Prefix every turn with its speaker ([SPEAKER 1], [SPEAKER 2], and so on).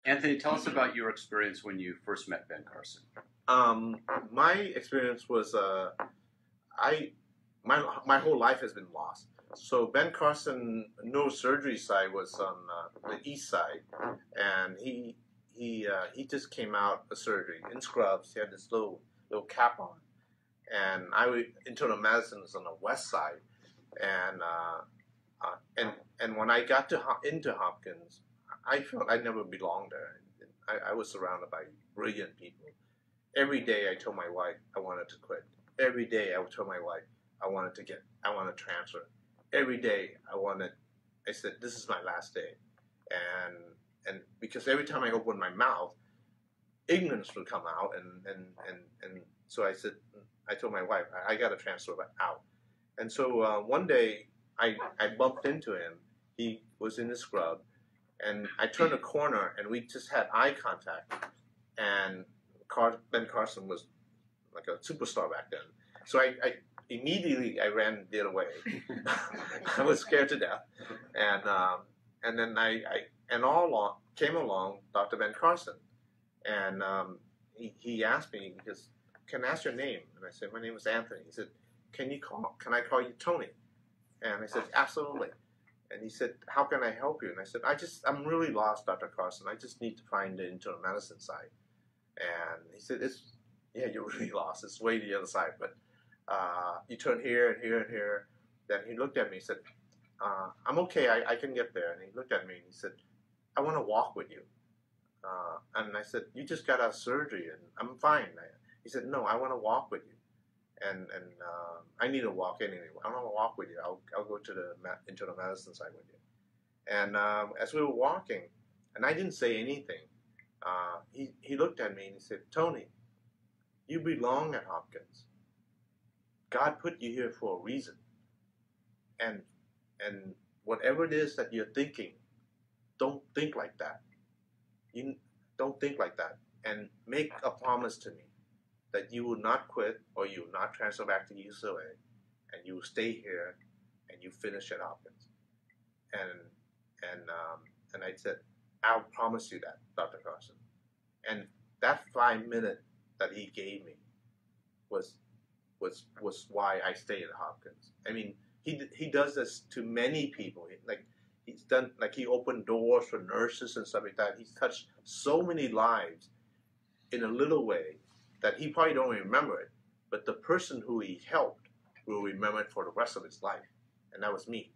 [SPEAKER 1] Anthony, tell us about your experience when you first met Ben Carson.
[SPEAKER 2] My experience was I my whole life has been lost. So Ben Carson neurosurgery side was on the east side, and he just came out of surgery in scrubs. He had this little cap on, and internal medicine was on the west side, and and when I got into Hopkins, I felt I never belonged there. I was surrounded by brilliant people. Every day I told my wife I wanted to quit. Every day I would tell my wife I wanted to transfer. Every day I said, this is my last day. And because every time I opened my mouth, ignorance would come out. And so I told my wife, I got to transfer out. And so one day I bumped into him. He was in the scrub. And I turned a corner and we just had eye contact. And Ben Carson was like a superstar back then. So I immediately ran the other way. I was scared to death, and then all along came along Dr. Ben Carson, and he asked me, because can I ask your name? And I said, my name is Anthony. He said, can I call you Tony? And I said, absolutely. And he said, how can I help you? And I said, I'm really lost, Dr. Carson. I just need to find the internal medicine side. And he said, yeah, you're really lost. It's way the other side, but you turn here and here and here. Then he looked at me and said, I'm okay, I can get there. And he looked at me and he said, I want to walk with you. And I said, you just got out of surgery and I'm fine. He said, no, I want to walk with you. And I need to walk anyway. I want to walk with you. I'll go to the internal medicine side with you. And as we were walking, and I didn't say anything, he looked at me and he said, Tony, you belong at Hopkins. God put you here for a reason. And whatever it is that you're thinking, don't think like that. You don't think like that. And make a promise to me that you will not quit or you will not transfer back to UCLA, and you will stay here and you finish at Hopkins. And I said, I'll promise you that, Dr. Carson. And that 5 minutes that he gave me was why I stayed at Hopkins. I mean, he does this to many people. He opened doors for nurses and stuff like that. He's touched so many lives in a little way that he probably don't remember it, but the person who he helped will remember it for the rest of his life, and that was me.